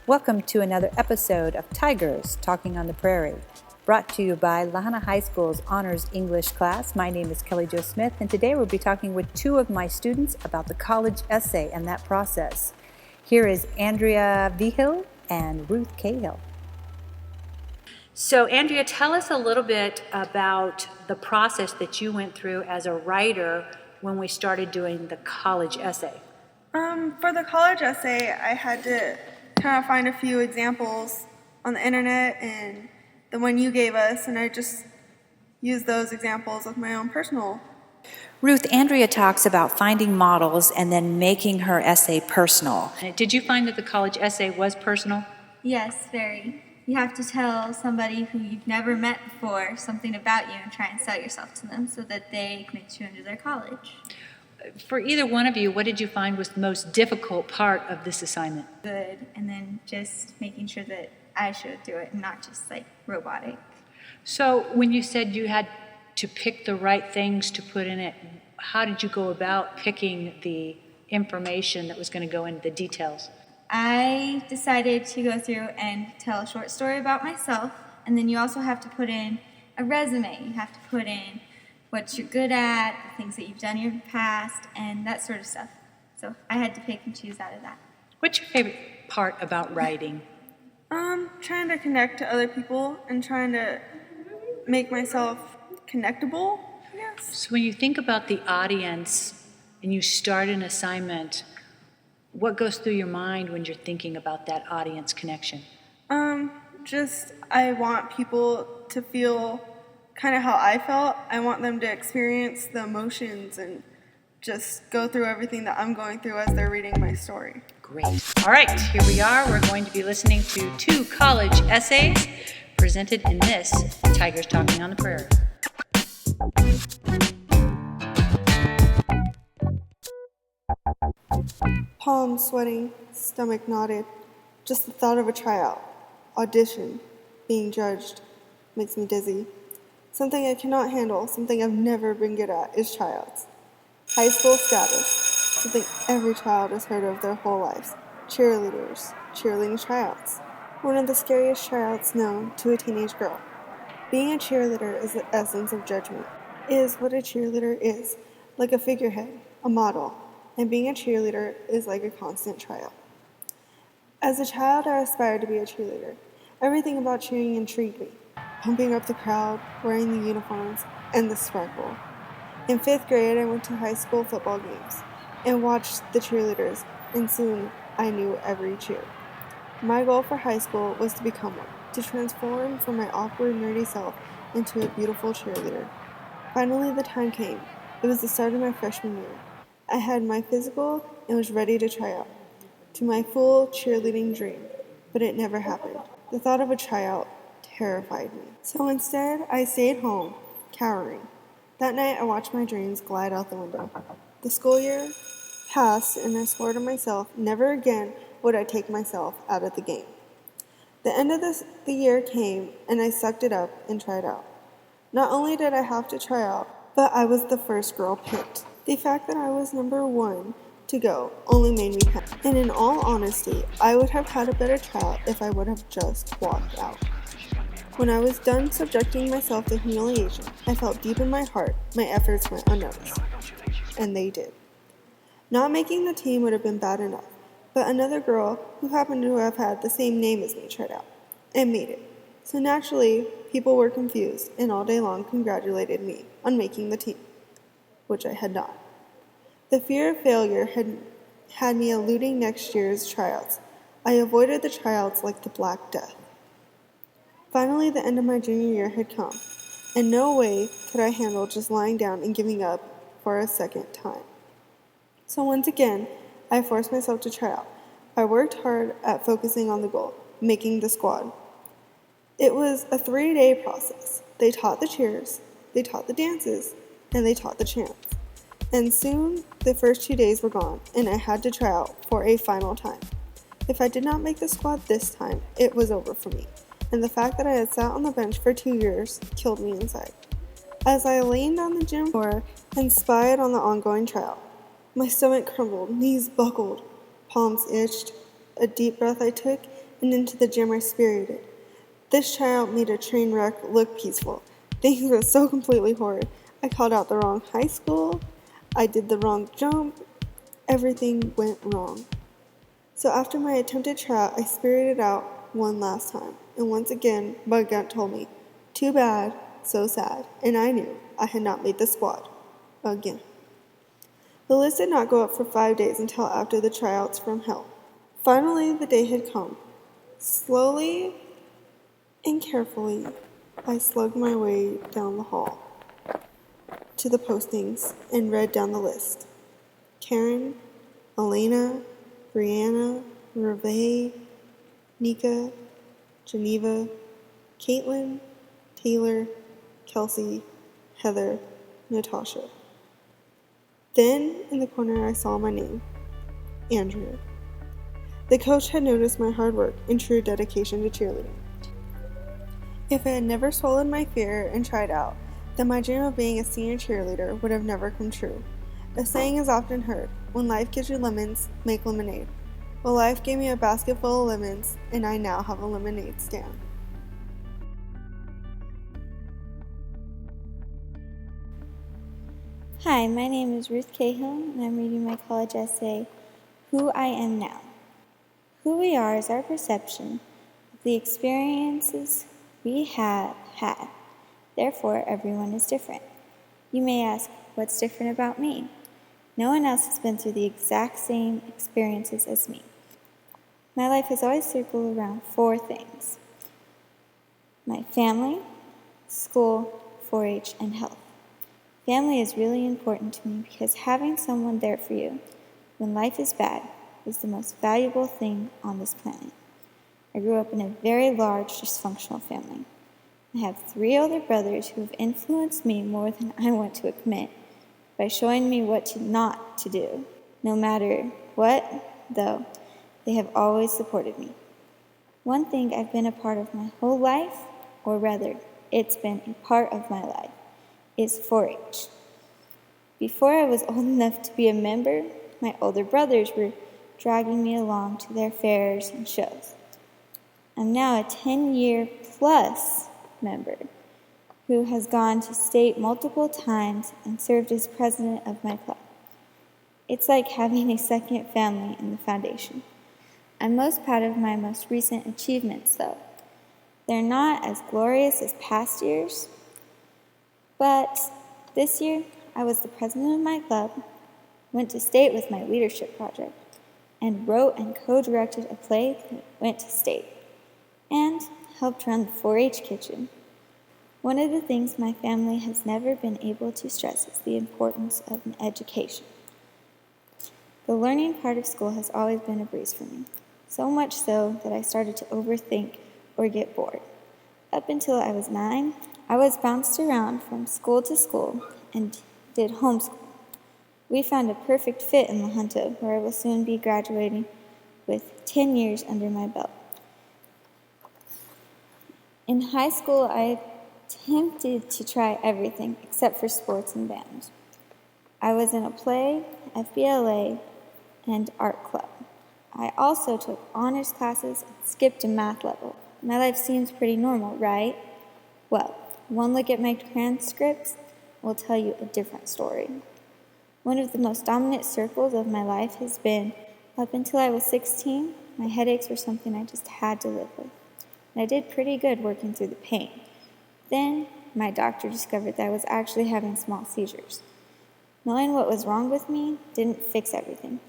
Welcome to another episode of Tigers Talking on the Prairie, brought to you by Junta High School's Honors English class. My name is Kelly Jo Smith, and today we'll be talking with two of my students about the college essay and that process. Here is Andrea Vigil and Ruth Cahill. So, Andrea, tell us a little bit about the process that you went through as a writer when we started doing the college essay. For the college essay, I had to kind of find a few examples on the internet and the one you gave us, and I just used those examples with my own personal. Ruth, Andrea talks about finding models and then making her essay personal. Did you find that the college essay was personal? Yes, very. You have to tell somebody who you've never met before something about you and try and sell yourself to them so that they can get you into their college. For either one of you, what did you find was the most difficult part of this assignment? Good, and then just making sure that I should do it and not just like robotic. So when you said you had to pick the right things to put in it, how did you go about picking the information that was going to go into the details? I decided to go through and tell a short story about myself, and then you also have to put in a resume. You have to put in what you're good at, the things that you've done in your past, and that sort of stuff. So I had to pick and choose out of that. What's your favorite part about writing? Trying to connect to other people and trying to make myself connectable, I guess. So when you think about the audience and you start an assignment, what goes through your mind when you're thinking about that audience connection? I want people to feel kind of how I felt. I want them to experience the emotions and just go through everything that I'm going through as they're reading my story. Great. All right, here we are. We're going to be listening to two college essays presented in this Tigers Talking on the Prairie. Palms sweating, stomach knotted. Just the thought of a tryout, audition, being judged, makes me dizzy. Something I cannot handle, something I've never been good at, is tryouts. High school status, something every child has heard of their whole lives. Cheerleaders, cheerleading tryouts. One of the scariest tryouts known to a teenage girl. Being a cheerleader is the essence of judgment. It is what a cheerleader is, like a figurehead, a model, and being a cheerleader is like a constant tryout. As a child, I aspired to be a cheerleader. Everything about cheering intrigued me. Pumping up the crowd, wearing the uniforms, and the sparkle. In 5th grade, I went to high school football games and watched the cheerleaders, and soon I knew every cheer. My goal for high school was to become one, to transform from my awkward, nerdy self into a beautiful cheerleader. Finally, the time came. It was the start of my freshman year. I had my physical and was ready to try out, to my full cheerleading dream, but it never happened. The thought of a tryout terrified me. So instead, I stayed home, cowering. That night, I watched my dreams glide out the window. The school year passed, and I swore to myself, never again would I take myself out of the game. The end of the year came, and I sucked it up and tried out. Not only did I have to try out, but I was the first girl picked. The fact that I was number 1 to go only made me happy. And in all honesty, I would have had a better tryout if I would have just walked out. When I was done subjecting myself to humiliation, I felt deep in my heart my efforts went unnoticed. And they did. Not making the team would have been bad enough, but another girl who happened to have had the same name as me tried out and made it. So naturally, people were confused and all day long congratulated me on making the team, which I had not. The fear of failure had me eluding next year's tryouts. I avoided the tryouts like the Black Death. Finally, the end of my junior year had come, and no way could I handle just lying down and giving up for a second time. So once again, I forced myself to try out. I worked hard at focusing on the goal, making the squad. It was a 3-day process. They taught the cheers, they taught the dances, and they taught the chants. And soon, the first 2 days were gone, and I had to try out for a final time. If I did not make the squad this time, it was over for me. And the fact that I had sat on the bench for 2 years killed me inside. As I leaned on the gym floor and spied on the ongoing tryout, my stomach crumbled, knees buckled, palms itched. A deep breath I took, and into the gym I spirited. This tryout made a train wreck look peaceful. Things were so completely horrid. I called out the wrong high school. I did the wrong jump. Everything went wrong. So after my attempted tryout, I spirited out one last time. And once again, my gut told me, too bad, so sad. And I knew I had not made the squad. Again. The list did not go up for 5 days until after the tryouts from hell. Finally, the day had come. Slowly and carefully, I slugged my way down the hall to the postings and read down the list. Karen, Elena, Brianna, Reve, Nika, Geneva, Caitlin, Taylor, Kelsey, Heather, Natasha. Then, in the corner, I saw my name, Andrea. The coach had noticed my hard work and true dedication to cheerleading. If I had never swallowed my fear and tried out, then my dream of being a senior cheerleader would have never come true. A saying is often heard, when life gives you lemons, make lemonade. Well, life gave me a basket full of lemons, and I now have a lemonade stand. Hi, my name is Ruth Cahill, and I'm reading my college essay, Who I Am Now. Who we are is our perception of the experiences we have had. Therefore, everyone is different. You may ask, what's different about me? No one else has been through the exact same experiences as me. My life has always circled around 4 things: my family, school, 4-H, and health. Family is really important to me because having someone there for you when life is bad is the most valuable thing on this planet. I grew up in a very large, dysfunctional family. I have 3 older brothers who have influenced me more than I want to admit by showing me what not to do. No matter what, though, they have always supported me. One thing I've been a part of my whole life, or rather, it's been a part of my life, is 4-H. Before I was old enough to be a member, my older brothers were dragging me along to their fairs and shows. I'm now a 10-year-plus member who has gone to state multiple times and served as president of my club. It's like having a second family in the foundation. I'm most proud of my most recent achievements, though. They're not as glorious as past years, but this year I was the president of my club, went to state with my leadership project, and wrote and co-directed a play that went to state, and helped run the 4-H kitchen. One of the things my family has never been able to stress is the importance of an education. The learning part of school has always been a breeze for me, so much so that I started to overthink or get bored. Up until I was 9, I was bounced around from school to school and did homeschool. We found a perfect fit in La Junta, where I will soon be graduating with 10 years under my belt. In high school, I attempted to try everything except for sports and band. I was in a play, FBLA, and art club. I also took honors classes and skipped a math level. My life seems pretty normal, right? Well, one look at my transcripts will tell you a different story. One of the most dominant circles of my life has been, up until I was 16, my headaches were something I just had to live with. And I did pretty good working through the pain. Then, my doctor discovered that I was actually having small seizures. Knowing what was wrong with me didn't fix everything,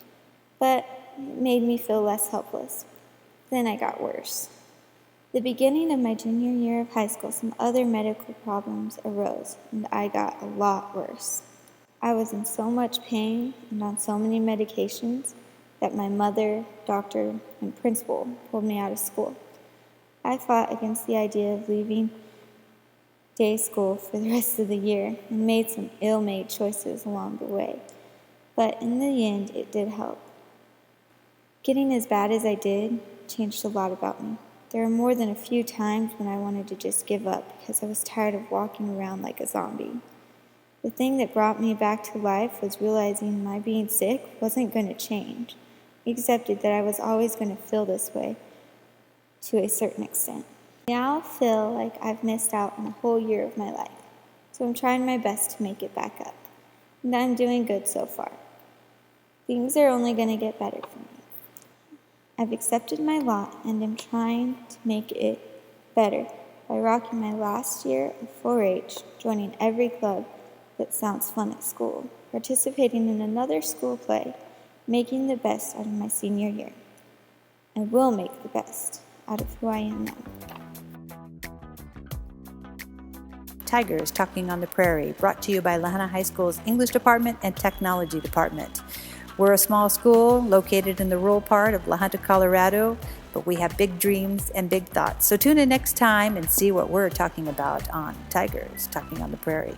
but it made me feel less helpless. Then I got worse. The beginning of my junior year of high school, some other medical problems arose, and I got a lot worse. I was in so much pain and on so many medications that my mother, doctor, and principal pulled me out of school. I fought against the idea of leaving day school for the rest of the year and made some ill-made choices along the way, but in the end, it did help. Getting as bad as I did changed a lot about me. There were more than a few times when I wanted to just give up because I was tired of walking around like a zombie. The thing that brought me back to life was realizing my being sick wasn't going to change. I accepted that I was always going to feel this way, to a certain extent. I now feel like I've missed out on a whole year of my life, so I'm trying my best to make it back up. And I'm doing good so far. Things are only going to get better for me. I've accepted my lot and am trying to make it better by rocking my last year of 4-H, joining every club that sounds fun at school, participating in another school play, making the best out of my senior year. I will make the best out of who I am now. Tigers Talking on the Prairie, brought to you by Lahana High School's English Department and Technology Department. We're a small school located in the rural part of La Junta, Colorado, but we have big dreams and big thoughts. So tune in next time and see what we're talking about on Tigers Talking on the Prairie.